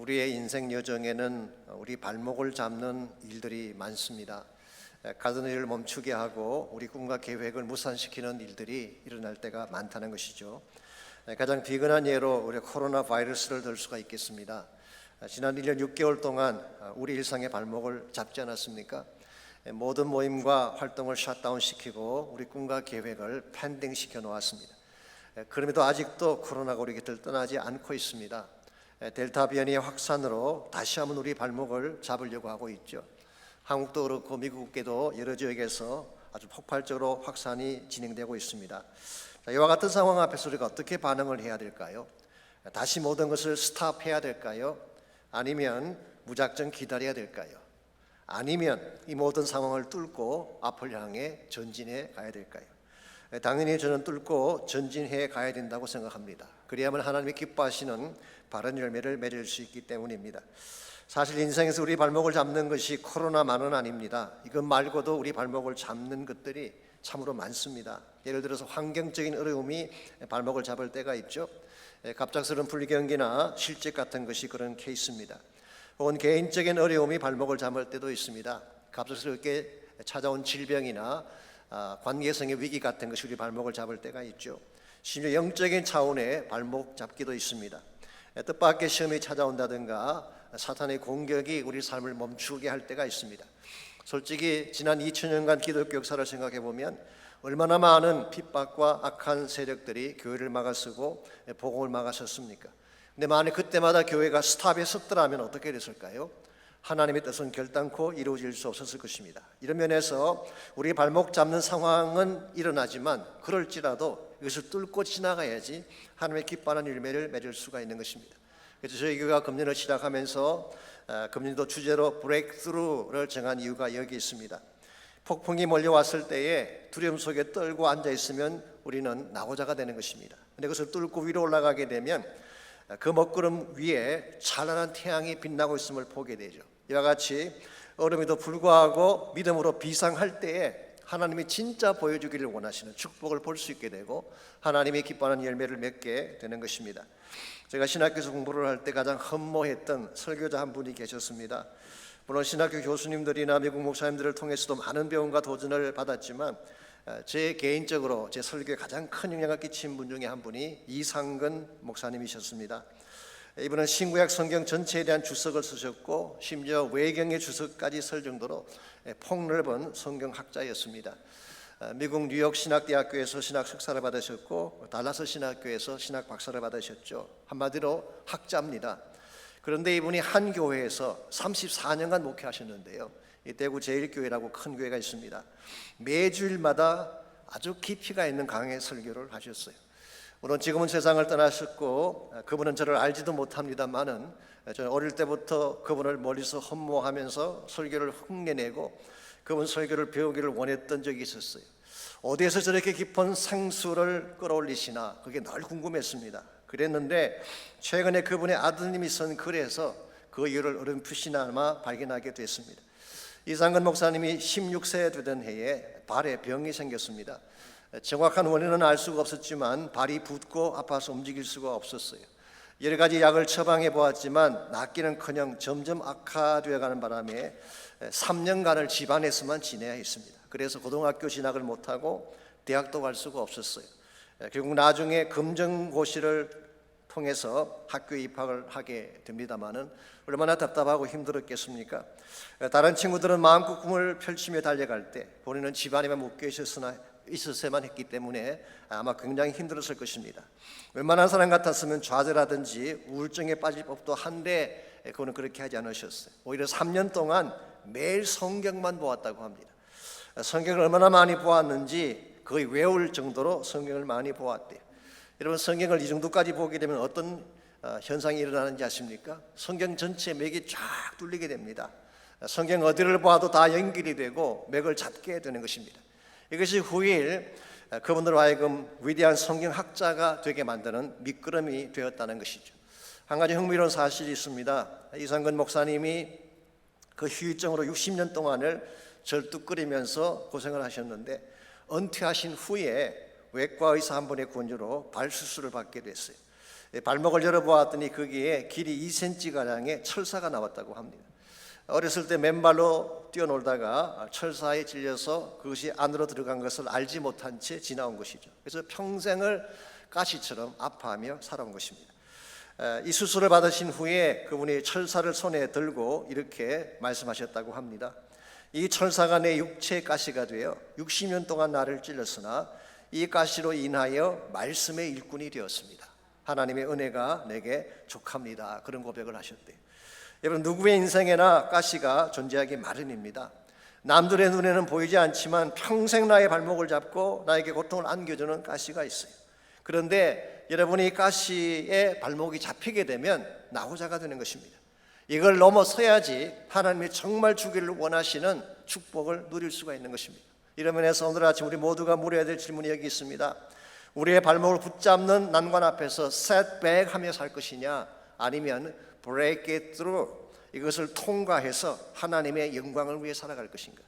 우리의 인생 여정에는 우리 발목을 잡는 일들이 많습니다. 가던 일을 멈추게 하고 우리 꿈과 계획을 무산시키는 일들이 일어날 때가 많다는 것이죠. 가장 비근한 예로 우리 코로나 바이러스를 들 수가 있겠습니다. 지난 1년 6개월 동안 우리 일상의 발목을 잡지 않았습니까? 모든 모임과 활동을 셧다운시키고 우리 꿈과 계획을 펜딩시켜 놓았습니다. 그럼에도 아직도 코로나가 우리 곁을 떠나지 않고 있습니다. 델타 변이의 확산으로 다시 한번 우리 발목을 잡으려고 하고 있죠. 한국도 그렇고 미국에도 여러 지역에서 아주 폭발적으로 확산이 진행되고 있습니다. 이와 같은 상황 앞에서 우리가 어떻게 반응을 해야 될까요? 다시 모든 것을 스탑해야 될까요? 아니면 무작정 기다려야 될까요? 아니면 이 모든 상황을 뚫고 앞을 향해 전진해 가야 될까요? 당연히 저는 뚫고 전진해 가야 된다고 생각합니다. 그래야만 하나님이 기뻐하시는 바른 열매를 맺을 수 있기 때문입니다. 사실 인생에서 우리 발목을 잡는 것이 코로나만은 아닙니다. 이것 말고도 우리 발목을 잡는 것들이 참으로 많습니다. 예를 들어서 환경적인 어려움이 발목을 잡을 때가 있죠. 갑작스러운 불경기나 실직 같은 것이 그런 케이스입니다. 혹은 개인적인 어려움이 발목을 잡을 때도 있습니다. 갑작스럽게 찾아온 질병이나 관계성의 위기 같은 것이 우리 발목을 잡을 때가 있죠. 심지어 영적인 차원의 발목 잡기도 있습니다. 뜻밖의 시험이 찾아온다든가 사탄의 공격이 우리 삶을 멈추게 할 때가 있습니다. 솔직히 지난 2000년간 기독교 역사를 생각해 보면 얼마나 많은 핍박과 악한 세력들이 교회를 막아서고 복음을 막아섰습니까? 근데 만약 그때마다 교회가 스탑에 섰더라면 어떻게 됐을까요? 하나님의 뜻은 결단코 이루어질 수 없었을 것입니다. 이런 면에서 우리 발목 잡는 상황은 일어나지만 그럴지라도 이것을 뚫고 지나가야지 하나님의 기뻐하는 열매를 맺을 수가 있는 것입니다. 그래서 저희 교회가 금년을 시작하면서 금년도 주제로 브레이크스루를 정한 이유가 여기 있습니다. 폭풍이 몰려왔을 때에 두려움 속에 떨고 앉아있으면 우리는 낙오자가 되는 것입니다. 근데 그것을 뚫고 위로 올라가게 되면 그 먹구름 위에 찬란한 태양이 빛나고 있음을 보게 되죠. 이와 같이 얼음에도 불구하고 믿음으로 비상할 때에 하나님이 진짜 보여주기를 원하시는 축복을 볼 수 있게 되고 하나님이 기뻐하는 열매를 맺게 되는 것입니다. 제가 신학교에서 공부를 할 때 가장 흠모했던 설교자 한 분이 계셨습니다. 물론 신학교 교수님들이나 미국 목사님들을 통해서도 많은 배움과 도전을 받았지만 제 개인적으로 제 설교에 가장 큰 영향을 끼친 분 중에 한 분이 이상근 목사님이셨습니다. 이분은 신구약 성경 전체에 대한 주석을 쓰셨고 심지어 외경의 주석까지 쓸 정도로 폭넓은 성경학자였습니다. 미국 뉴욕 신학대학교에서 신학 석사를 받으셨고 달라스 신학교에서 신학 박사를 받으셨죠. 한마디로 학자입니다. 그런데 이분이 한 교회에서 34년간 목회하셨는데요. 이 대구 제일교회라고 큰 교회가 있습니다. 매주일마다 아주 깊이가 있는 강의 설교를 하셨어요. 물론 지금은 세상을 떠나셨고 그분은 저를 알지도 못합니다만은 저는 어릴 때부터 그분을 멀리서 흠모하면서 설교를 흉내내고 그분 설교를 배우기를 원했던 적이 있었어요. 어디에서 저렇게 깊은 상수를 끌어올리시나 그게 늘 궁금했습니다. 그랬는데 최근에 그분의 아드님이 쓴 글에서 그 이유를 어렴풋이나마 발견하게 됐습니다. 이상근 목사님이 16세 되던 해에 발에 병이 생겼습니다. 정확한 원인은 알 수가 없었지만 발이 붓고 아파서 움직일 수가 없었어요. 여러 가지 약을 처방해 보았지만 낫기는커녕 점점 악화되어 가는 바람에 3년간을 집안에서만 지내야 했습니다. 그래서 고등학교 진학을 못하고 대학도 갈 수가 없었어요. 결국 나중에 검정고시를 통해서 학교에 입학을 하게 됩니다마는 얼마나 답답하고 힘들었겠습니까? 다른 친구들은 마음껏 꿈을 펼치며 달려갈 때 본인은 집안에만 묶여 있었어야만 했기 때문에 아마 굉장히 힘들었을 것입니다. 웬만한 사람 같았으면 좌절하든지 우울증에 빠질 법도 한데 그분은 그렇게 하지 않으셨어요. 오히려 3년 동안 매일 성경만 보았다고 합니다. 성경을 얼마나 많이 보았는지 거의 외울 정도로 성경을 많이 보았대요. 여러분 성경을 이 정도까지 보게 되면 어떤 현상이 일어나는지 아십니까? 성경 전체에 맥이 쫙 뚫리게 됩니다. 성경 어디를 봐도 다 연결이 되고 맥을 잡게 되는 것입니다. 이것이 후일 그분들로 하여금 위대한 성경학자가 되게 만드는 밑거름이 되었다는 것이죠. 한 가지 흥미로운 사실이 있습니다. 이상근 목사님이 그 휴유증으로 60년 동안을 절뚝거리면서 고생을 하셨는데 은퇴하신 후에 외과 의사 한 분의 권유로 발 수술을 받게 됐어요. 발목을 열어보았더니 거기에 길이 2cm가량의 철사가 나왔다고 합니다. 어렸을 때 맨발로 뛰어놀다가 철사에 찔려서 그것이 안으로 들어간 것을 알지 못한 채 지나온 것이죠. 그래서 평생을 가시처럼 아파하며 살아온 것입니다. 이 수술을 받으신 후에 그분이 철사를 손에 들고 이렇게 말씀하셨다고 합니다. 이 철사가 내 육체의 가시가 되어 60년 동안 나를 찔렀으나 이 가시로 인하여 말씀의 일꾼이 되었습니다. 하나님의 은혜가 내게 족합니다. 그런 고백을 하셨대요. 여러분, 누구의 인생에나 가시가 존재하기 마련입니다. 남들의 눈에는 보이지 않지만 평생 나의 발목을 잡고 나에게 고통을 안겨주는 가시가 있어요. 그런데 여러분이 가시에 발목이 잡히게 되면 나고자가 되는 것입니다. 이걸 넘어서야지 하나님이 정말 주기를 원하시는 축복을 누릴 수가 있는 것입니다. 이런 면에서 오늘 아침 우리 모두가 물어야 될 질문이 여기 있습니다. 우리의 발목을 붙잡는 난관 앞에서 setback 하며 살 것이냐, 아니면 break it through, 이것을 통과해서 하나님의 영광을 위해 살아갈 것인가.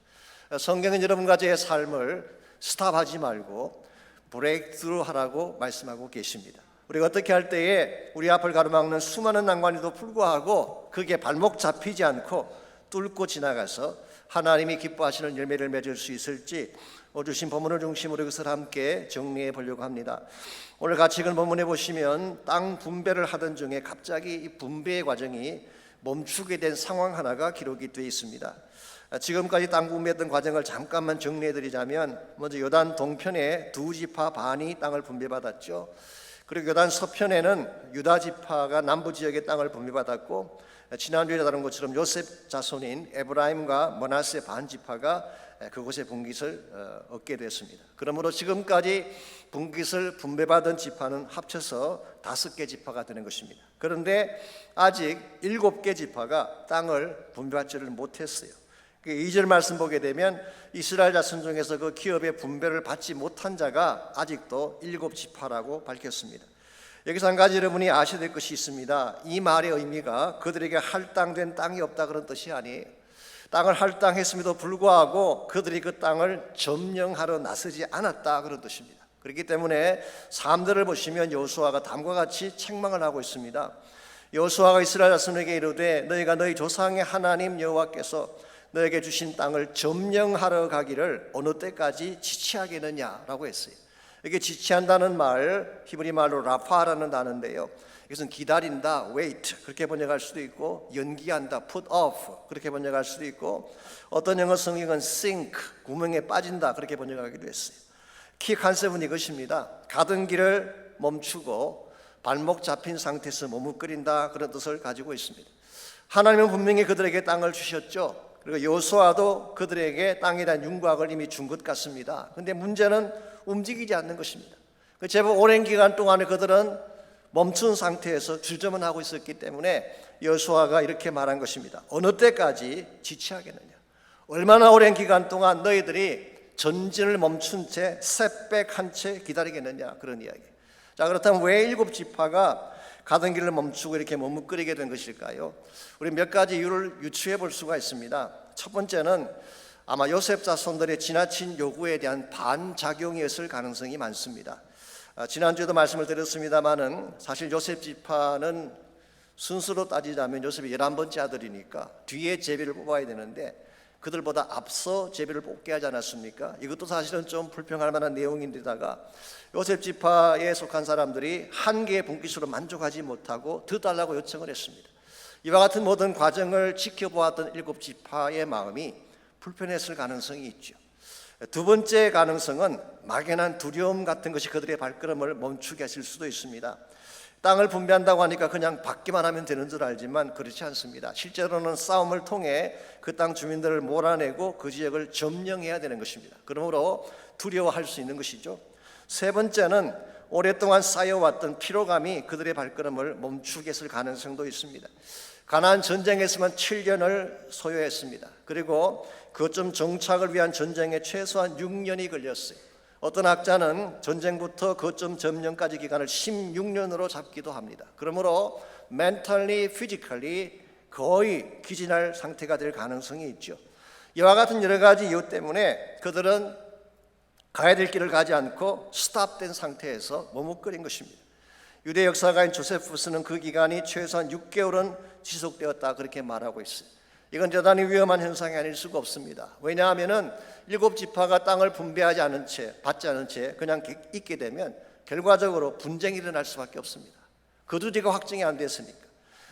성경은 여러분과 저의 삶을 스탑하지 말고 break through 하라고 말씀하고 계십니다. 우리가 어떻게 할 때에 우리 앞을 가로막는 수많은 난관에도 불구하고 그게 발목 잡히지 않고 뚫고 지나가서 하나님이 기뻐하시는 열매를 맺을 수 있을지 주신 본문을 중심으로 이것을 함께 정리해 보려고 합니다. 오늘 같이 읽은 본문에 보시면 땅 분배를 하던 중에 갑자기 이 분배의 과정이 멈추게 된 상황 하나가 기록이 되어 있습니다. 지금까지 땅 분배했던 과정을 잠깐만 정리해 드리자면, 먼저 요단 동편에 두 지파 반이 땅을 분배받았죠. 그리고 요단 서편에는 유다 지파가 남부 지역의 땅을 분배받았고, 지난주에 다룬 것처럼 요셉 자손인 에브라임과 므낫세 반 지파가 그곳에 분깃을 얻게 됐습니다. 그러므로 지금까지 분깃을 분배받은 지파는 합쳐서 5개 지파가 되는 것입니다. 그런데 아직 7개 지파가 땅을 분배받지를 못했어요. 2절 말씀 보게 되면 이스라엘 자손 중에서 그 기업의 분배를 받지 못한 자가 아직도 7지파라고 밝혔습니다. 여기서 한 가지 여러분이 아셔야 될 것이 있습니다. 이 말의 의미가 그들에게 할당된 땅이 없다 그런 뜻이 아니에요. 땅을 할당했음에도 불구하고 그들이 그 땅을 점령하러 나서지 않았다 그런 뜻입니다. 그렇기 때문에 사람들을 보시면 여호수아가 다음과 같이 책망을 하고 있습니다. 여호수아가 이스라엘 자손에게 이르되 너희가 너희 조상의 하나님 여호와께서 너에게 주신 땅을 점령하러 가기를 어느 때까지 지체하겠느냐라고 했어요. 이게 지체한다는 말 히브리 말로 라파라는 단어인데요. 이것은 기다린다, wait 그렇게 번역할 수도 있고, 연기한다, put off 그렇게 번역할 수도 있고, 어떤 영어 성경은 sink 구멍에 빠진다 그렇게 번역하기도 했어요. 키 컨셉은 이것입니다. 가던 길을 멈추고 발목 잡힌 상태에서 머뭇거린다 그런 뜻을 가지고 있습니다. 하나님은 분명히 그들에게 땅을 주셨죠. 그리고 여호수아도 그들에게 땅에 대한 윤곽을 이미 준 것 같습니다. 그런데 문제는 움직이지 않는 것입니다. 제법 오랜 기간 동안에 그들은 멈춘 상태에서 주저만 하고 있었기 때문에 여호수아가 이렇게 말한 것입니다. 어느 때까지 지체하겠느냐? 얼마나 오랜 기간 동안 너희들이 전진을 멈춘 채 setback한 채 기다리겠느냐? 그런 이야기. 자, 그렇다면 왜 7지파가 가던 길을 멈추고 이렇게 머뭇거리게 된 것일까요? 우리 몇 가지 이유를 유추해 볼 수가 있습니다. 첫 번째는 아마 요셉 자손들의 지나친 요구에 대한 반작용이었을 가능성이 많습니다. 지난주에도 말씀을 드렸습니다마는 사실 요셉 지파는 순수로 따지자면 요셉이 11번째 아들이니까 뒤에 제비를 뽑아야 되는데 그들보다 앞서 제비를 뽑게 하지 않았습니까? 이것도 사실은 좀 불평할 만한 내용인데다가 요셉 지파에 속한 사람들이 한 개의 분깃으로 만족하지 못하고 더 달라고 요청을 했습니다. 이와 같은 모든 과정을 지켜보았던 7지파의 마음이 불편했을 가능성이 있죠. 두 번째 가능성은 막연한 두려움 같은 것이 그들의 발걸음을 멈추게 하실 수도 있습니다. 땅을 분배한다고 하니까 그냥 받기만 하면 되는 줄 알지만 그렇지 않습니다. 실제로는 싸움을 통해 그 땅 주민들을 몰아내고 그 지역을 점령해야 되는 것입니다. 그러므로 두려워할 수 있는 것이죠. 세 번째는 오랫동안 쌓여왔던 피로감이 그들의 발걸음을 멈추게 했을 가능성도 있습니다. 가나안 전쟁에서만 7년을 소요했습니다. 그리고 거점 정착을 위한 전쟁에 최소한 6년이 걸렸어요. 어떤 학자는 전쟁부터 거점 점령까지 기간을 16년으로 잡기도 합니다. 그러므로 mentally, physically 거의 기진할 상태가 될 가능성이 있죠. 이와 같은 여러 가지 이유 때문에 그들은 가야 될 길을 가지 않고 스탑된 상태에서 머뭇거린 것입니다. 유대 역사가인 조세푸스는 그 기간이 최소한 6개월은 지속되었다 그렇게 말하고 있어요. 이건 대단히 위험한 현상이 아닐 수가 없습니다. 왜냐하면은 7지파가 땅을 분배하지 않은 채, 받지 않은 채 그냥 있게 되면 결과적으로 분쟁이 일어날 수밖에 없습니다. 거주지가 확정이 안 됐으니까.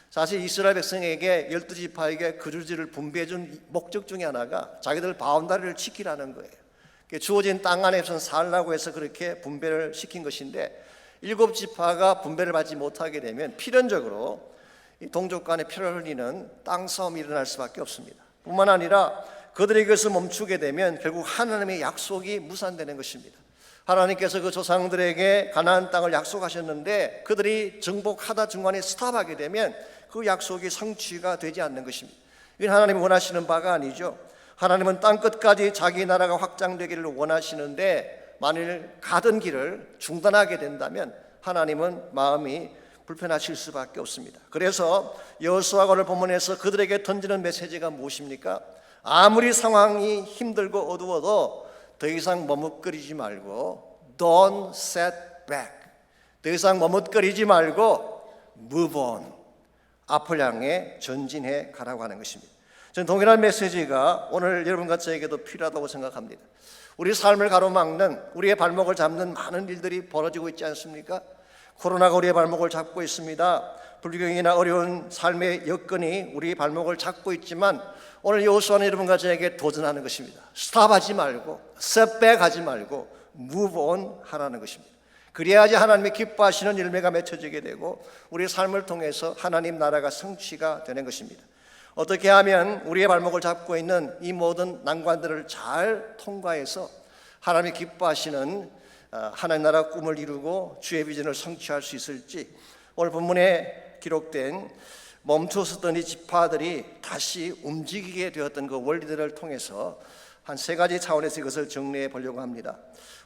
사실 이스라엘 백성에게 12지파에게 거주지를 분배해 준 목적 중에 하나가 자기들 바운다리를 지키라는 거예요. 주어진 땅 안에서 살라고 해서 그렇게 분배를 시킨 것인데 7지파가 분배를 받지 못하게 되면 필연적으로 동족 간의 피를 흘리는 땅 싸움이 일어날 수밖에 없습니다. 뿐만 아니라 그들의 것을 멈추게 되면 결국 하나님의 약속이 무산되는 것입니다. 하나님께서 그 조상들에게 가나안 땅을 약속하셨는데 그들이 정복하다 중간에 스탑하게 되면 그 약속이 성취가 되지 않는 것입니다. 이건 하나님이 원하시는 바가 아니죠. 하나님은 땅 끝까지 자기 나라가 확장되기를 원하시는데 만일 가던 길을 중단하게 된다면 하나님은 마음이 불편하실 수밖에 없습니다. 그래서 여호수아를 본문에서 그들에게 던지는 메시지가 무엇입니까? 아무리 상황이 힘들고 어두워도 더 이상 머뭇거리지 말고 Don't set back. 더 이상 머뭇거리지 말고 Move on. 앞을 향해 전진해 가라고 하는 것입니다. 저는 동일한 메시지가 오늘 여러분과 저에게도 필요하다고 생각합니다. 우리 삶을 가로막는, 우리의 발목을 잡는 많은 일들이 벌어지고 있지 않습니까? 코로나가 우리의 발목을 잡고 있습니다. 불경이나 어려운 삶의 여건이 우리 발목을 잡고 있지만 오늘 여호수아는 여러분과 저에게 도전하는 것입니다. 스탑하지 말고, setback하지 말고 move on 하라는 것입니다. 그래야지 하나님이 기뻐하시는 열매가 맺혀지게 되고 우리 삶을 통해서 하나님 나라가 성취가 되는 것입니다. 어떻게 하면 우리의 발목을 잡고 있는 이 모든 난관들을 잘 통과해서 하나님이 기뻐하시는 하나님 나라 꿈을 이루고 주의 비전을 성취할 수 있을지 오늘 본문에 기록된 멈춰섰던 이 지파들이 다시 움직이게 되었던 그 원리들을 통해서 한 3가지 차원에서 이것을 정리해 보려고 합니다.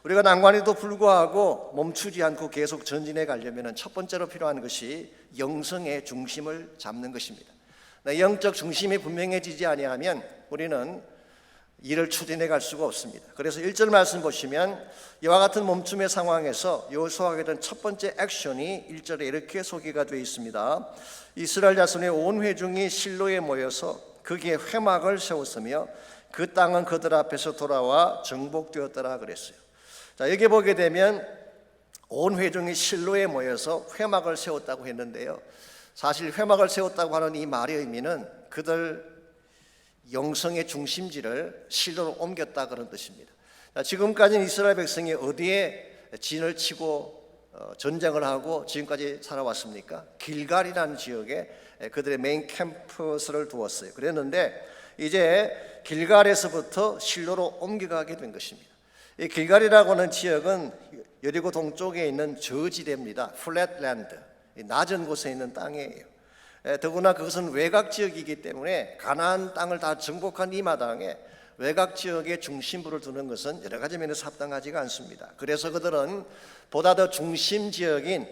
우리가 난관에도 불구하고 멈추지 않고 계속 전진해 가려면 첫 번째로 필요한 것이 영성의 중심을 잡는 것입니다. 영적 중심이 분명해지지 아니하면 우리는 일을 추진해 갈 수가 없습니다. 그래서 1절 말씀 보시면 이와 같은 멈춤의 상황에서 여호수아가 된 첫 번째 액션이 1절에 이렇게 소개가 되어 있습니다. 이스라엘 자손의 온 회중이 실로에 모여서 거기에 회막을 세웠으며 그 땅은 그들 앞에서 돌아와 정복되었더라 그랬어요. 자, 여기 보게 되면 온 회중이 실로에 모여서 회막을 세웠다고 했는데요. 사실 회막을 세웠다고 하는 이 말의 의미는 그들 영성의 중심지를 실로로 옮겼다 그런 뜻입니다. 지금까지는 이스라엘 백성이 어디에 진을 치고 전쟁을 하고 지금까지 살아왔습니까? 길갈이라는 지역에 그들의 메인 캠프스를 두었어요. 그랬는데 이제 길갈에서부터 실로로 옮겨가게 된 것입니다. 이 길갈이라고 하는 지역은 여리고 동쪽에 있는 저지대입니다. 플랫랜드, 낮은 곳에 있는 땅이에요. 더구나 그것은 외곽 지역이기 때문에 가나안 땅을 다 정복한 이 마당에 외곽 지역의 중심부를 두는 것은 여러 가지 면에서 합당하지가 않습니다. 그래서 그들은 보다 더 중심 지역인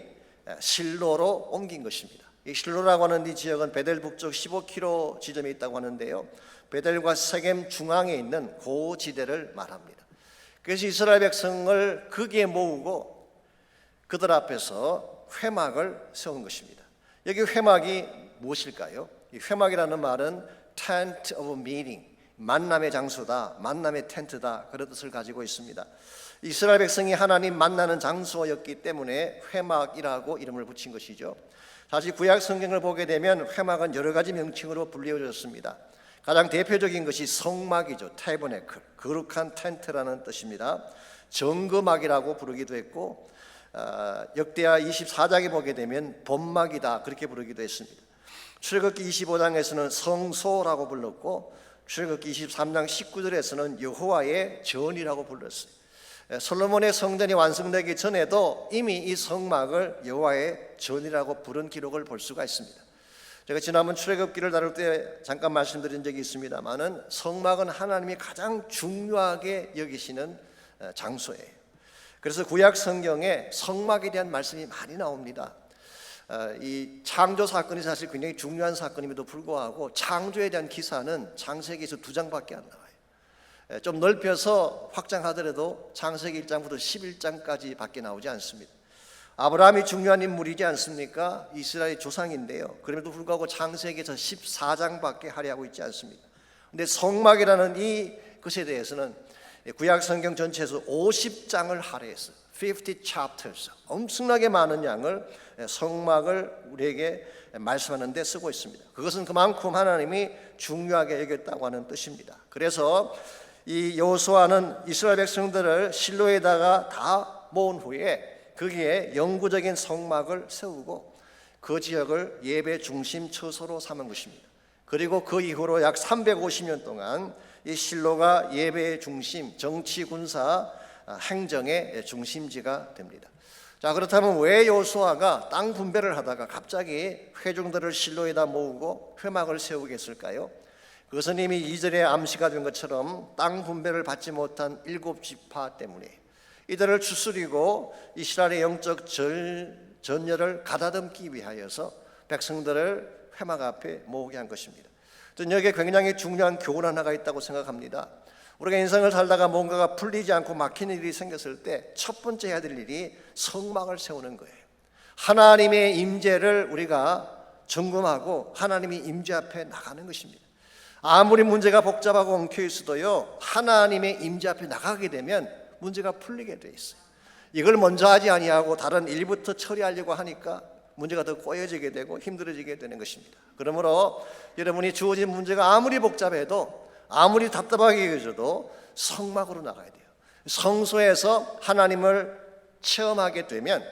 실로로 옮긴 것입니다. 이 실로라고 하는 이 지역은 베델 북쪽 15km 지점에 있다고 하는데요. 베델과 세겜 중앙에 있는 고지대를 말합니다. 그래서 이스라엘 백성을 거기에 모으고 그들 앞에서 회막을 세운 것입니다. 여기 회막이 무엇일까요? 이 회막이라는 말은 tent of meeting, 만남의 장소다, 만남의 텐트다 그런 뜻을 가지고 있습니다. 이스라엘 백성이 하나님 만나는 장소였기 때문에 회막이라고 이름을 붙인 것이죠. 사실 구약 성경을 보게 되면 회막은 여러 가지 명칭으로 불리워졌습니다. 가장 대표적인 것이 성막이죠. 타버네클, 거룩한 텐트라는 뜻입니다. 정거막이라고 부르기도 했고 역대하 24장에 보게 되면 범막이다 그렇게 부르기도 했습니다. 출애굽기 25장에서는 성소라고 불렀고 출애굽기 23장 19절에서는 여호와의 전이라고 불렀어요. 솔로몬의 성전이 완성되기 전에도 이미 이 성막을 여호와의 전이라고 부른 기록을 볼 수가 있습니다. 제가 지난번 출애굽기를 다룰 때 잠깐 말씀드린 적이 있습니다만은 성막은 하나님이 가장 중요하게 여기시는 장소예요. 그래서 구약 성경에 성막에 대한 말씀이 많이 나옵니다. 이 창조 사건이 사실 굉장히 중요한 사건임에도 불구하고 창조에 대한 기사는 창세기에서 2장밖에 안 나와요. 좀 넓혀서 확장하더라도 창세기 1장부터 11장까지 밖에 나오지 않습니다. 아브라함이 중요한 인물이지 않습니까? 이스라엘의 조상인데요. 그럼에도 불구하고 창세기에서 14장밖에 할애하고 있지 않습니다. 근데 성막이라는 이 것에 대해서는 구약 성경 전체에서 50장을 할애했어요. 50 chapters. 엄청나게 많은 양을 성막을 우리에게 말씀하는 데 쓰고 있습니다. 그것은 그만큼 하나님이 중요하게 여겼다고 하는 뜻입니다. 그래서 이 여호수아는 이스라엘 백성들을 실로에다가 다 모은 후에 거기에 영구적인 성막을 세우고 그 지역을 예배 중심 처소로 삼은 것입니다. 그리고 그 이후로 약 350년 동안 이 실로가 예배의 중심, 정치, 군사, 행정의 중심지가 됩니다. 자, 그렇다면 왜 여호수아가 땅 분배를 하다가 갑자기 회중들을 실로에다 모으고 회막을 세우게 했을까요? 그것은 이미 2절에 암시가 된 것처럼 땅 분배를 받지 못한 7지파 때문에 이들을 추스리고 이스라엘의 영적 전열을 가다듬기 위하여서 백성들을 회막 앞에 모으게 한 것입니다. 저는 여기에 굉장히 중요한 교훈 하나가 있다고 생각합니다. 우리가 인생을 살다가 뭔가가 풀리지 않고 막히는 일이 생겼을 때 첫 번째 해야 될 일이 성막을 세우는 거예요. 하나님의 임재를 우리가 점검하고 하나님의 임재 앞에 나가는 것입니다. 아무리 문제가 복잡하고 엉켜 있어도요, 하나님의 임재 앞에 나가게 되면 문제가 풀리게 돼 있어요. 이걸 먼저 하지 아니하고 다른 일부터 처리하려고 하니까 문제가 더 꼬여지게 되고 힘들어지게 되는 것입니다. 그러므로 여러분이 주어진 문제가 아무리 복잡해도 아무리 답답하게 여겨져도 성막으로 나가야 돼요. 성소에서 하나님을 체험하게 되면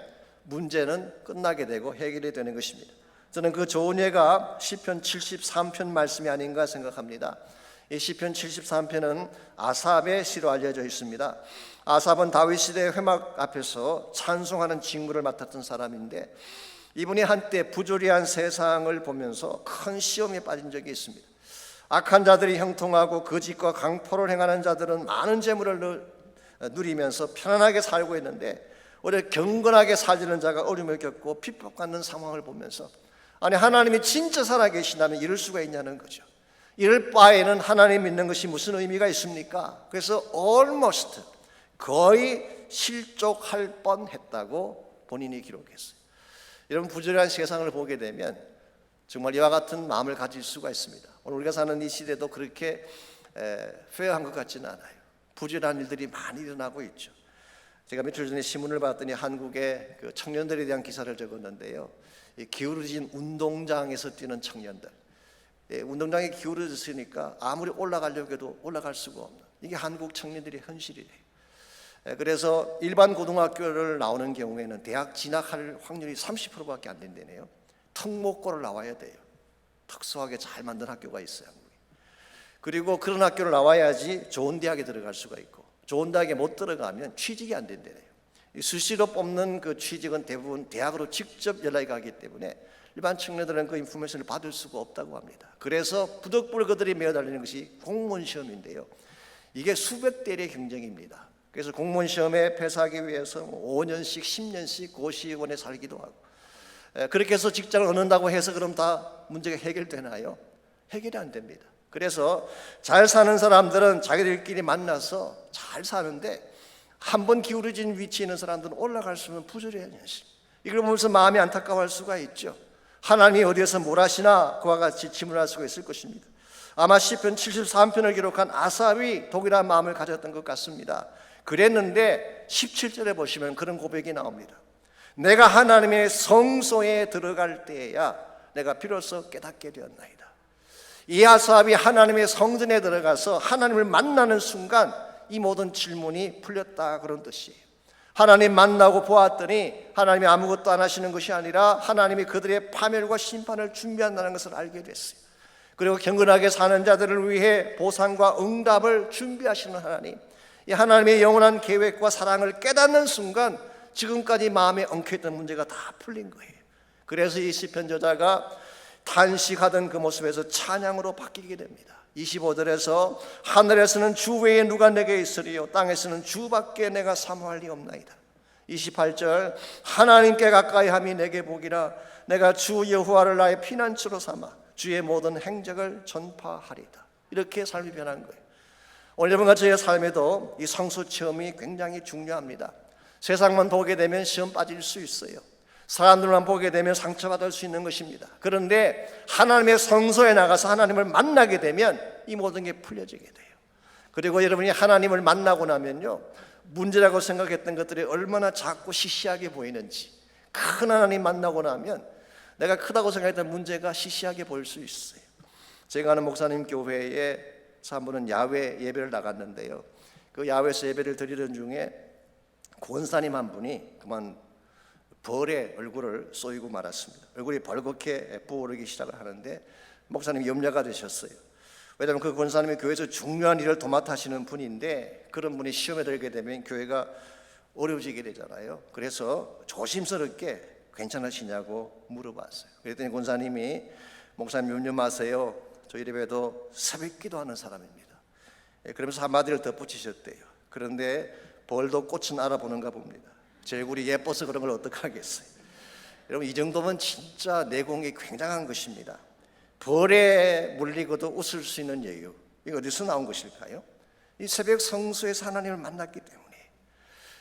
문제는 끝나게 되고 해결이 되는 것입니다. 저는 그 좋은 예가 시편 73편 말씀이 아닌가 생각합니다. 이 시편 73편은 아삽의 시로 알려져 있습니다. 아삽은 다윗 시대 회막 앞에서 찬송하는 직무를 맡았던 사람인데 이분이 한때 부조리한 세상을 보면서 큰 시험에 빠진 적이 있습니다. 악한 자들이 형통하고 거짓과 강포를 행하는 자들은 많은 재물을 누리면서 편안하게 살고 있는데 오히려 경건하게 살려는 자가 어려움을 겪고 핍박받는 상황을 보면서 아니 하나님이 진짜 살아계신다면 이럴 수가 있냐는 거죠. 이럴 바에는 하나님 믿는 것이 무슨 의미가 있습니까? 그래서 almost 거의 실족할 뻔했다고 본인이 기록했어요. 이런 부조리한 세상을 보게 되면 정말 이와 같은 마음을 가질 수가 있습니다. 오늘 우리가 사는 이 시대도 그렇게 페어한 것 같지는 않아요. 부조리한 일들이 많이 일어나고 있죠. 제가 며칠 전에 신문을 봤더니 한국의 그 청년들에 대한 기사를 적었는데요. 기울어진 운동장에서 뛰는 청년들, 운동장에 기울어졌으니까 아무리 올라가려고 해도 올라갈 수가 없는, 이게 한국 청년들의 현실이래요. 그래서 일반 고등학교를 나오는 경우에는 대학 진학할 확률이 30%밖에 안 된다네요. 특목고를 나와야 돼요. 특수하게 잘 만든 학교가 있어요. 그리고 그런 학교를 나와야지 좋은 대학에 들어갈 수가 있고, 좋은 대학에 못 들어가면 취직이 안 된다네요. 수시로 뽑는 그 취직은 대부분 대학으로 직접 연락이 가기 때문에 일반 청년들은 그 인포메이션을 받을 수가 없다고 합니다. 그래서 부득불 그들이 매어달리는 것이 공무원 시험인데요. 이게 수백 대의 경쟁입니다. 그래서 공무원 시험에 패스하기 위해서 5년씩 10년씩 고시원에 살기도 하고, 그렇게 해서 직장을 얻는다고 해서 그럼 다 문제가 해결되나요? 해결이 안 됩니다. 그래서 잘 사는 사람들은 자기들끼리 만나서 잘 사는데 한번 기울어진 위치에 있는 사람들은 올라갈 수 없는 부조리한 현실, 이걸 보면서 마음이 안타까워할 수가 있죠. 하나님이 어디에서 뭘 하시나 그와 같이 질문할 수가 있을 것입니다. 아마 시편 73편을 기록한 아삽이 동일한 마음을 가졌던 것 같습니다. 그랬는데 17절에 보시면 그런 고백이 나옵니다. 내가 하나님의 성소에 들어갈 때야 내가 비로소 깨닫게 되었나이다. 이 아삽이 하나님의 성전에 들어가서 하나님을 만나는 순간 이 모든 질문이 풀렸다, 그런 뜻이에요. 하나님 만나고 보았더니 하나님이 아무것도 안 하시는 것이 아니라 하나님이 그들의 파멸과 심판을 준비한다는 것을 알게 됐어요. 그리고 경건하게 사는 자들을 위해 보상과 응답을 준비하시는 하나님, 이 하나님의 영원한 계획과 사랑을 깨닫는 순간 지금까지 마음에 엉켜있던 문제가 다 풀린 거예요. 그래서 이 시편 저자가 탄식하던 그 모습에서 찬양으로 바뀌게 됩니다. 25절에서 하늘에서는 주 외에 누가 내게 있으리요 땅에서는 주밖에 내가 사모할 리 없나이다. 28절 하나님께 가까이함이 내게 복이라 내가 주 여호와를 나의 피난처로 삼아 주의 모든 행적을 전파하리다. 이렇게 삶이 변한 거예요. 오늘 여러분과 저의 삶에도 이 성소 체험이 굉장히 중요합니다. 세상만 보게 되면 시험 빠질 수 있어요. 사람들만 보게 되면 상처받을 수 있는 것입니다. 그런데 하나님의 성소에 나가서 하나님을 만나게 되면 이 모든 게 풀려지게 돼요. 그리고 여러분이 하나님을 만나고 나면요, 문제라고 생각했던 것들이 얼마나 작고 시시하게 보이는지, 큰 하나님 만나고 나면 내가 크다고 생각했던 문제가 시시하게 보일 수 있어요. 제가 아는 목사님 교회에 한 번은 야외 예배를 나갔는데요, 그 야외에서 예배를 드리는 중에 권사님 한 분이 그만 벌에 얼굴을 쏘이고 말았습니다. 얼굴이 벌겋게 부어오르기 시작을 하는데 목사님이 염려가 되셨어요. 왜냐하면 그 권사님이 교회에서 중요한 일을 도맡아시는 분인데 그런 분이 시험에 들게 되면 교회가 어려워지게 되잖아요. 그래서 조심스럽게 괜찮으시냐고 물어봤어요. 그랬더니 권사님이 목사님 염려 마세요. 저희 예배도 새벽 기도하는 사람입니다. 그러면서 한마디를 덧붙이셨대요. 그런데 벌도 꽃은 알아보는가 봅니다. 제 얼굴이 예뻐서 그런 걸 어떡하겠어요. 여러분, 이 정도면 진짜 내공이 굉장한 것입니다. 벌에 물리고도 웃을 수 있는 여유, 이거 어디서 나온 것일까요? 이 새벽 성수에서 하나님을 만났기 때문에.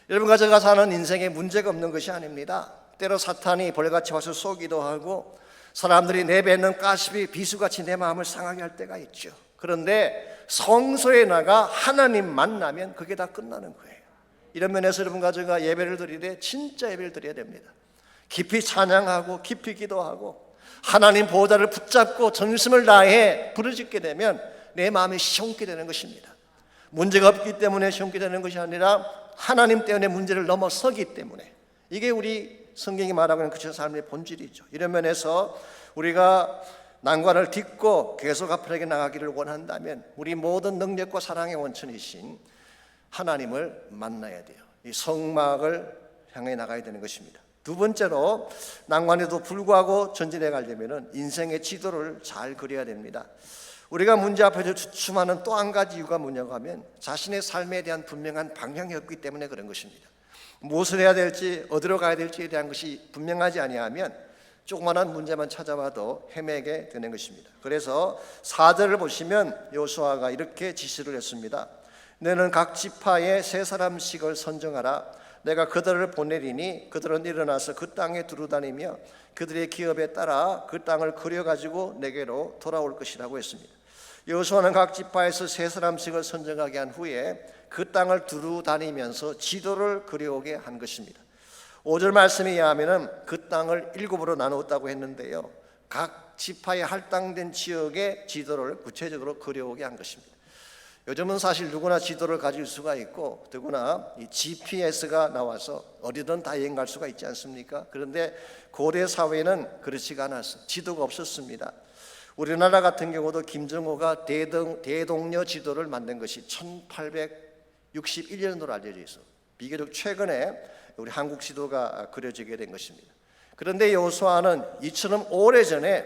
여러분과 제가 사는 인생에 문제가 없는 것이 아닙니다. 때로 사탄이 벌같이 와서 쏘기도 하고 사람들이 내뱉는 가십이 비수같이 내 마음을 상하게 할 때가 있죠. 그런데 성소에 나가 하나님 만나면 그게 다 끝나는 거예요. 이런 면에서 여러분과 제가 예배를 드릴 때 진짜 예배를 드려야 됩니다. 깊이 찬양하고 깊이 기도하고 하나님 보호자를 붙잡고 전심을 다해 부르짖게 되면 내 마음이 시원케 되는 것입니다. 문제가 없기 때문에 시원케 되는 것이 아니라 하나님 때문에 문제를 넘어서기 때문에, 이게 우리 성경이 말하고 있는 그리스도 삶의 본질이죠. 이런 면에서 우리가 난관을 딛고 계속 앞으로 나가기를 원한다면 우리 모든 능력과 사랑의 원천이신 하나님을 만나야 돼요. 이 성막을 향해 나가야 되는 것입니다. 두 번째로, 난관에도 불구하고 전진해 가려면 인생의 지도를 잘 그려야 됩니다. 우리가 문제 앞에서 주춤하는 또 한 가지 이유가 뭐냐고 하면 자신의 삶에 대한 분명한 방향이 없기 때문에 그런 것입니다. 무엇을 해야 될지, 어디로 가야 될지에 대한 것이 분명하지 아니하면 조그마한 문제만 찾아봐도 헤매게 되는 것입니다. 그래서 4절을 보시면 여호수아가 이렇게 지시를 했습니다. 너는 각 지파에 세 사람씩을 선정하라. 내가 그들을 보내리니 그들은 일어나서 그 땅에 두루다니며 그들의 기업에 따라 그 땅을 그려가지고 내게로 돌아올 것이라고 했습니다. 여호수아는 각 지파에서 세 사람씩을 선정하게 한 후에 그 땅을 두루다니면서 지도를 그려오게 한 것입니다. 5절 말씀에 의하면 그 땅을 7으로 나누었다고 했는데요, 각 지파에 할당된 지역의 지도를 구체적으로 그려오게 한 것입니다. 요즘은 사실 누구나 지도를 가질 수가 있고 더구나 이 GPS가 나와서 어디든 다 여행 갈 수가 있지 않습니까? 그런데 고대 사회는 그렇지가 않았어요. 지도가 없었습니다. 우리나라 같은 경우도 김정호가 대동여 지도를 만든 것이 1861년으로 알려져 있어 비교적 최근에 우리 한국 지도가 그려지게 된 것입니다. 그런데 여호수아는 이처럼 오래전에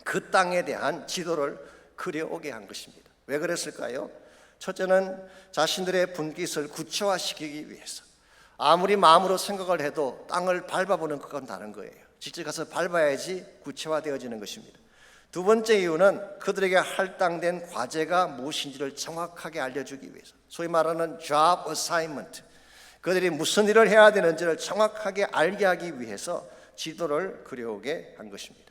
그 땅에 대한 지도를 그려오게 한 것입니다. 왜 그랬을까요? 첫째는 자신들의 분깃을 구체화시키기 위해서. 아무리 마음으로 생각을 해도 땅을 밟아보는 것과는 다른 거예요. 직접 가서 밟아야지 구체화되어지는 것입니다. 두 번째 이유는 그들에게 할당된 과제가 무엇인지를 정확하게 알려주기 위해서. 소위 말하는 job assignment, 그들이 무슨 일을 해야 되는지를 정확하게 알게 하기 위해서 지도를 그려오게 한 것입니다.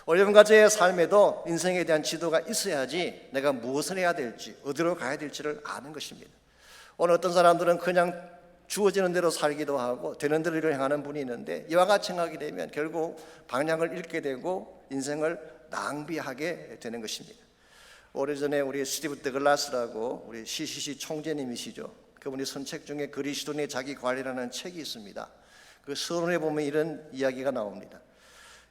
여러분과 저의 삶에도 인생에 대한 지도가 있어야지 내가 무엇을 해야 될지, 어디로 가야 될지를 아는 것입니다. 오늘 어떤 사람들은 그냥 주어지는 대로 살기도 하고 되는 대로 일을 행하는 분이 있는데, 이와 같이 생각이 되면 결국 방향을 잃게 되고 인생을 낭비하게 되는 것입니다. 오래전에 우리 스티브 더글라스라고 우리 CCC 총재님이시죠. 그분이 쓴 책 중에 그리스도인의 자기 관리라는 책이 있습니다. 그 서론에 보면 이런 이야기가 나옵니다.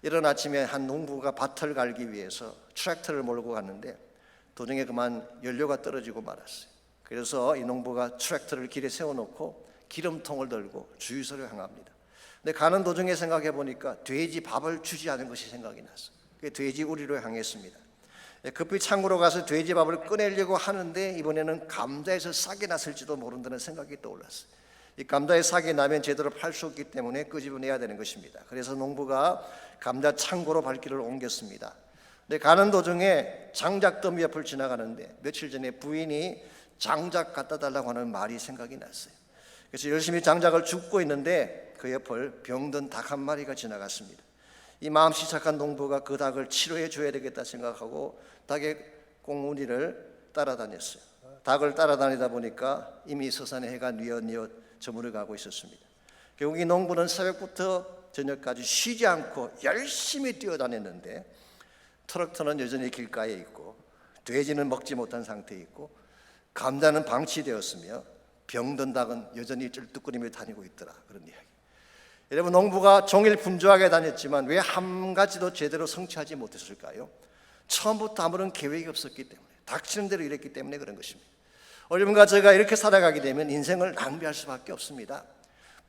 이른 아침에 한 농부가 밭을 갈기 위해서 트랙터를 몰고 갔는데 도중에 그만 연료가 떨어지고 말았어요. 그래서 이 농부가 트랙터를 길에 세워놓고 기름통을 들고 주유소를 향합니다. 근데 가는 도중에 생각해 보니까 돼지 밥을 주지 않은 것이 생각이 났어요. 그 돼지 우리로 향했습니다. 급히 창고로 가서 돼지 밥을 꺼내려고 하는데 이번에는 감자에서 싹이 났을지도 모른다는 생각이 떠올랐어요. 이 감자에 싹이 나면 제대로 팔 수 없기 때문에 끄집어내야 되는 것입니다. 그래서 농부가 감자 창고로 발길을 옮겼습니다. 근데 가는 도중에 장작더미 옆을 지나가는데 며칠 전에 부인이 장작 갖다 달라고 하는 말이 생각이 났어요. 그래서 열심히 장작을 줍고 있는데 그 옆을 병든 닭 한 마리가 지나갔습니다. 이 마음씨 착한 농부가 그 닭을 치료해 줘야 되겠다 생각하고 닭의 꽁무니를 따라다녔어요. 닭을 따라다니다 보니까 이미 서산의 해가 뉘엿뉘엿 저물어 가고 있었습니다. 결국 이 농부는 새벽부터 저녁까지 쉬지 않고 열심히 뛰어다녔는데 트럭터는 여전히 길가에 있고 돼지는 먹지 못한 상태에 있고 감자는 방치되었으며 병든 닭은 여전히 쩔뚝거리며 다니고 있더라. 그런 이야기. 여러분, 농부가 종일 분주하게 다녔지만 왜 한 가지도 제대로 성취하지 못했을까요? 처음부터 아무런 계획이 없었기 때문에, 닥치는 대로 일했기 때문에 그런 것입니다. 여러분과 제가 이렇게 살아가게 되면 인생을 낭비할 수밖에 없습니다.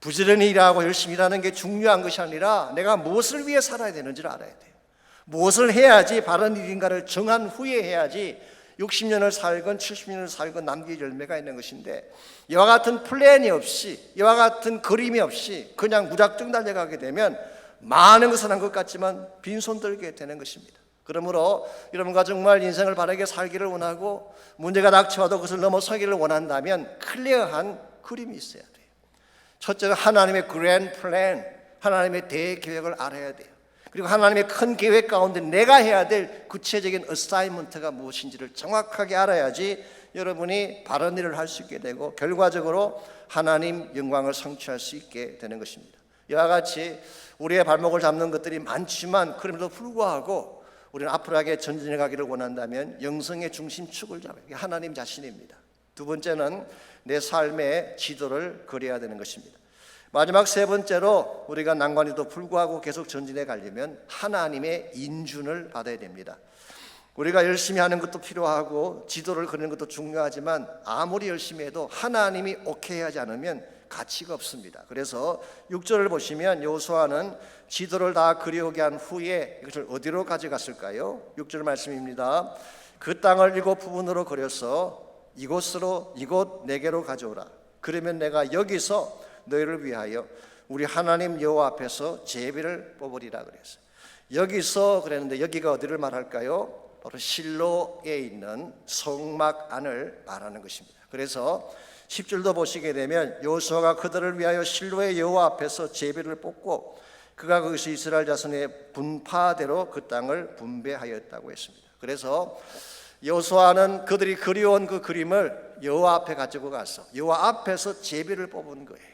부지런히 일하고 열심히 일하는 게 중요한 것이 아니라 내가 무엇을 위해 살아야 되는지를 알아야 돼요. 무엇을 해야지 바른 일인가를 정한 후에 해야지 60년을 살건 70년을 살건 남길 열매가 있는 것인데, 이와 같은 플랜이 없이, 이와 같은 그림이 없이 그냥 무작정 달려가게 되면 많은 것을 한 것 같지만 빈손 들게 되는 것입니다. 그러므로 여러분과 정말 인생을 바르게 살기를 원하고 문제가 닥쳐와도 그것을 넘어서기를 원한다면 클리어한 그림이 있어야 돼요. 첫째는 하나님의 그랜드 플랜, 하나님의 대계획을 알아야 돼요. 그리고 하나님의 큰 계획 가운데 내가 해야 될 구체적인 어사이먼트가 무엇인지를 정확하게 알아야지 여러분이 바른 일을 할 수 있게 되고 결과적으로 하나님 영광을 성취할 수 있게 되는 것입니다. 이와 같이 우리의 발목을 잡는 것들이 많지만 그럼에도 불구하고 우리는 앞으로하게 전진해 가기를 원한다면 영성의 중심축을 잡아야 해요. 하나님 자신입니다. 두 번째는 내 삶의 지도를 그려야 되는 것입니다. 마지막 세 번째로 우리가 난관에도 불구하고 계속 전진해 가려면 하나님의 인준을 받아야 됩니다. 우리가 열심히 하는 것도 필요하고 지도를 그리는 것도 중요하지만 아무리 열심히 해도 하나님이 오케이 하지 않으면 가치가 없습니다. 그래서 6절을 보시면 여호수아는 지도를 다 그려오게 한 후에 이것을 어디로 가져갔을까요? 6절 말씀입니다. 그 땅을 7 부분으로 그려서 이곳 내게로 가져오라. 그러면 내가 여기서 너희를 위하여 우리 하나님 여호와 앞에서 제비를 뽑으리라 그랬어요. 여기서 그랬는데 여기가 어디를 말할까요? 바로 실로에 있는 성막 안을 말하는 것입니다. 그래서 10절도 보시게 되면 여호수아가 그들을 위하여 실로의 여호와 앞에서 제비를 뽑고 그가 거기서 이스라엘 자손의 분파대로 그 땅을 분배하였다고 했습니다. 그래서 여호수아는 그들이 그려온 그 그림을 여호와 앞에 가지고 가서 여호와 앞에서 제비를 뽑은 거예요.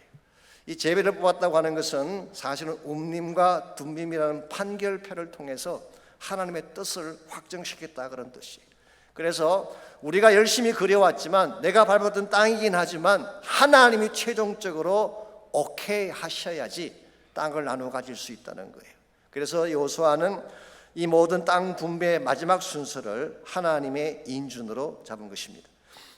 이 제비를 뽑았다고 하는 것은 사실은 움림과 둠림이라는 판결표를 통해서 하나님의 뜻을 확정시켰다 그런 뜻이에요. 그래서 우리가 열심히 그려왔지만 내가 밟았던 땅이긴 하지만 하나님이 최종적으로 오케이 하셔야지 땅을 나눠 가질 수 있다는 거예요. 그래서 여호수아는 이 모든 땅 분배의 마지막 순서를 하나님의 인준으로 잡은 것입니다.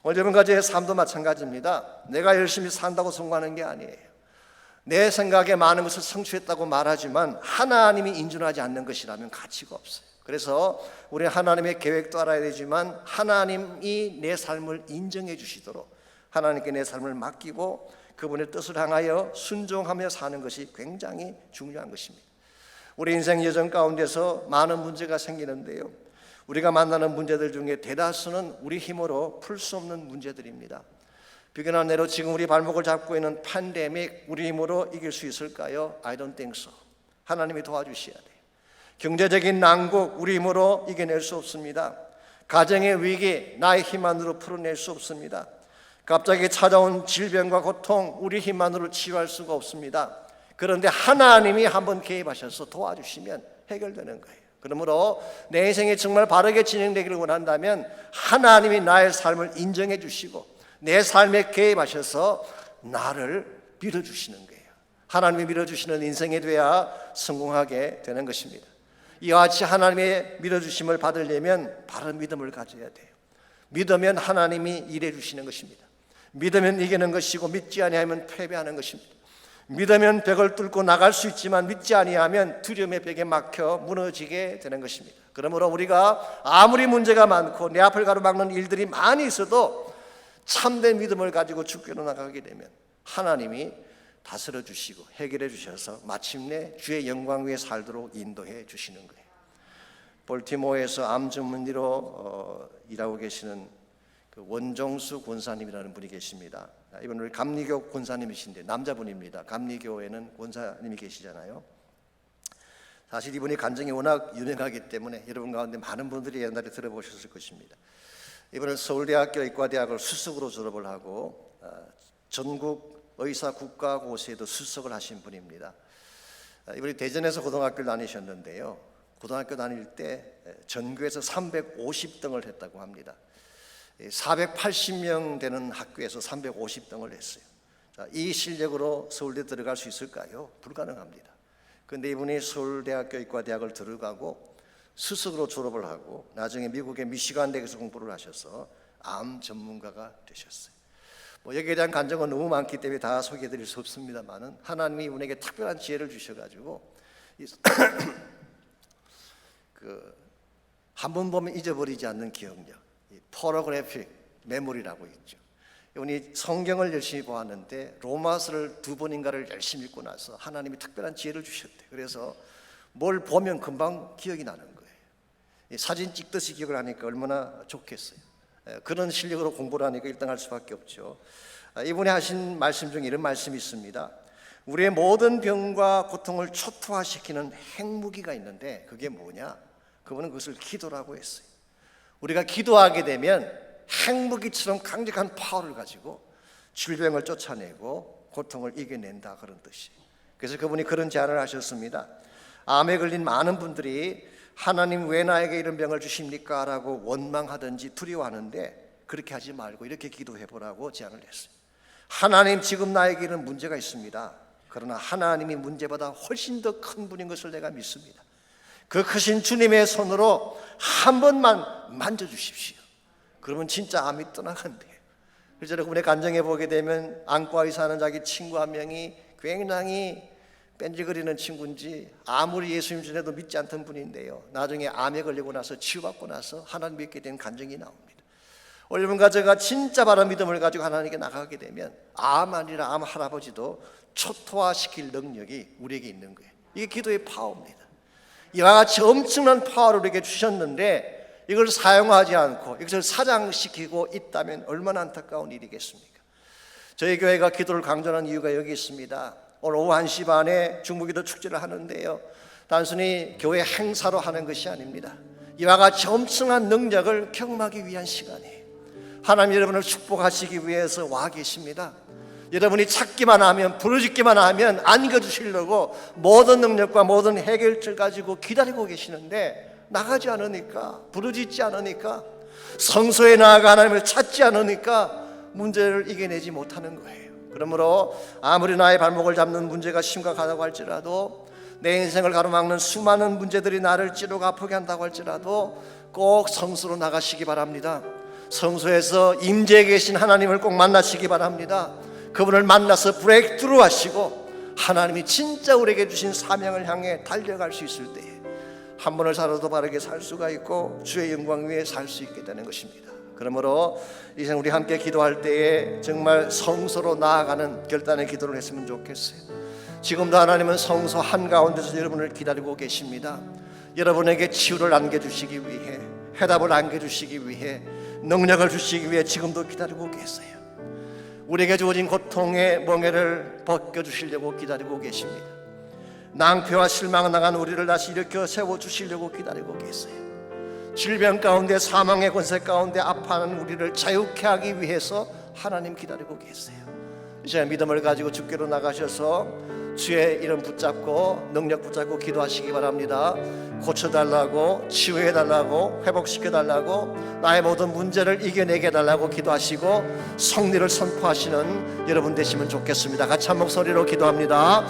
오늘 여러분과 저의 삶도 마찬가지입니다. 내가 열심히 산다고 성공하는 게 아니에요. 내 생각에 많은 것을 성취했다고 말하지만 하나님이 인준하지 않는 것이라면 가치가 없어요. 그래서 우리 하나님의 계획도 알아야 되지만 하나님이 내 삶을 인정해 주시도록 하나님께 내 삶을 맡기고 그분의 뜻을 향하여 순종하며 사는 것이 굉장히 중요한 것입니다. 우리 인생 여정 가운데서 많은 문제가 생기는데요, 우리가 만나는 문제들 중에 대다수는 우리 힘으로 풀 수 없는 문제들입니다. 비견한 대로 지금 우리 발목을 잡고 있는 팬데믹 우리 힘으로 이길 수 있을까요? I don't think so. 하나님이 도와주셔야 돼요. 경제적인 난국 우리 힘으로 이겨낼 수 없습니다. 가정의 위기 나의 힘만으로 풀어낼 수 없습니다. 갑자기 찾아온 질병과 고통 우리 힘만으로 치유할 수가 없습니다. 그런데 하나님이 한번 개입하셔서 도와주시면 해결되는 거예요. 그러므로 내 인생이 정말 바르게 진행되기를 원한다면 하나님이 나의 삶을 인정해 주시고 내 삶에 개입하셔서 나를 밀어주시는 거예요. 하나님이 밀어주시는 인생이 돼야 성공하게 되는 것입니다. 이와 같이 하나님의 밀어주심을 받으려면 바른 믿음을 가져야 돼요. 믿으면 하나님이 일해 주시는 것입니다. 믿으면 이기는 것이고 믿지 아니하면 패배하는 것입니다. 믿으면 벽을 뚫고 나갈 수 있지만 믿지 아니하면 두려움의 벽에 막혀 무너지게 되는 것입니다. 그러므로 우리가 아무리 문제가 많고 내 앞을 가로막는 일들이 많이 있어도 참된 믿음을 가지고 주께로 나가게 되면 하나님이 다스려 주시고 해결해 주셔서 마침내 주의 영광 위에 살도록 인도해 주시는 거예요. 볼티모어에서 암 전문의로 일하고 계시는 그 원종수 권사님이라는 분이 계십니다. 이분 우리 감리교 권사님이신데 남자분입니다. 감리교에는 권사님이 계시잖아요. 사실 이분이 간증이 워낙 유명하기 때문에 여러분 가운데 많은 분들이 옛날에 들어보셨을 것입니다. 이분은 서울대학교 의과대학을 수석으로 졸업을 하고 전국 의사 국가고시에도 수석을 하신 분입니다. 이분이 대전에서 고등학교를 다니셨는데요. 고등학교 다닐 때 전교에서 350등을 했다고 합니다. 480명 되는 학교에서 350등을 했어요. 이 실력으로 서울대 들어갈 수 있을까요? 불가능합니다. 그런데 이분이 서울대학교 의과대학을 들어가고 수석으로 졸업을 하고 나중에 미국의 미시간 대학에서 공부를 하셔서 암 전문가가 되셨어요. 여기에 대한 간증은 너무 많기 때문에 다 소개해드릴 수 없습니다만은 하나님이 이분에게 특별한 지혜를 주셔가지고 한 번 보면 잊어버리지 않는 기억력, 포로그래픽 메모리라고 있죠. 이분이 성경을 열심히 보았는데 로마서를 2번인가를 열심히 읽고 나서 하나님이 특별한 지혜를 주셨대요. 그래서 뭘 보면 금방 기억이 나는 거예요. 사진 찍듯이 기억을 하니까 얼마나 좋겠어요. 그런 실력으로 공부를 하니까 1등 할 수밖에 없죠. 이분이 하신 말씀 중에 이런 말씀이 있습니다. 우리의 모든 병과 고통을 초토화시키는 핵무기가 있는데 그게 뭐냐? 그분은 그것을 기도라고 했어요. 우리가 기도하게 되면 핵무기처럼 강력한 파워를 가지고 질병을 쫓아내고 고통을 이겨낸다, 그런 뜻이에요. 그래서 그분이 그런 제안을 하셨습니다. 암에 걸린 많은 분들이 하나님 왜 나에게 이런 병을 주십니까? 라고 원망하든지 두려워하는데 그렇게 하지 말고 이렇게 기도해보라고 제안을 했어요. 하나님, 지금 나에게 이런 문제가 있습니다. 그러나 하나님이 문제보다 훨씬 더 큰 분인 것을 내가 믿습니다. 그 크신 주님의 손으로 한 번만 만져주십시오. 그러면 진짜 암이 떠나간대요. 그래서 그분의 간증해 보게 되면 안과에 사는 자기 친구 한 명이 굉장히 뺀질거리는 친구인지 아무리 예수님 전에도 믿지 않던 분인데요, 나중에 암에 걸리고 나서 치유받고 나서 하나님 믿게 된 간증이 나옵니다. 여러분과 제가 진짜 바른 믿음을 가지고 하나님께 나가게 되면 암 아니라 암 할아버지도 초토화시킬 능력이 우리에게 있는 거예요. 이게 기도의 파워입니다. 이와 같이 엄청난 파워를 우리에게 주셨는데 이걸 사용하지 않고 이것을 사장시키고 있다면 얼마나 안타까운 일이겠습니까? 저희 교회가 기도를 강조하는 이유가 여기 있습니다. 오늘 오후 1시 반에 중보기도 축제를 하는데요, 단순히 교회 행사로 하는 것이 아닙니다. 이와 같이 엄청난 능력을 경험하기 위한 시간이에요. 하나님 여러분을 축복하시기 위해서 와 계십니다. 여러분이 찾기만 하면, 부르짖기만 하면 안겨주시려고 모든 능력과 모든 해결책을 가지고 기다리고 계시는데 나가지 않으니까, 부르짖지 않으니까, 성소에 나아가 하나님을 찾지 않으니까 문제를 이겨내지 못하는 거예요. 그러므로 아무리 나의 발목을 잡는 문제가 심각하다고 할지라도, 내 인생을 가로막는 수많은 문제들이 나를 찌르고 아프게 한다고 할지라도 꼭 성소로 나가시기 바랍니다. 성소에서 임재해 계신 하나님을 꼭 만나시기 바랍니다. 그분을 만나서 브레이크트루 하시고 하나님이 진짜 우리에게 주신 사명을 향해 달려갈 수 있을 때에 한 번을 살아도 바르게 살 수가 있고 주의 영광 위에 살 수 있게 되는 것입니다. 그러므로 이제 우리 함께 기도할 때에 정말 성소로 나아가는 결단의 기도를 했으면 좋겠어요. 지금도 하나님은 성소 한가운데서 여러분을 기다리고 계십니다. 여러분에게 치유를 안겨주시기 위해, 해답을 안겨주시기 위해, 능력을 주시기 위해 지금도 기다리고 계세요. 우리에게 주어진 고통의 멍에를 벗겨주시려고 기다리고 계십니다. 낭패와 실망 당한 우리를 다시 일으켜 세워주시려고 기다리고 계세요. 질병 가운데, 사망의 권세 가운데 아파하는 우리를 자유케 하기 위해서 하나님 기다리고 계세요. 이제 믿음을 가지고 주께로 나가셔서 주의 이름 붙잡고 능력 붙잡고 기도하시기 바랍니다. 고쳐달라고, 치유해달라고, 회복시켜달라고, 나의 모든 문제를 이겨내게 해달라고 기도하시고 승리를 선포하시는 여러분 되시면 좋겠습니다. 같이 한 목소리로 기도합니다.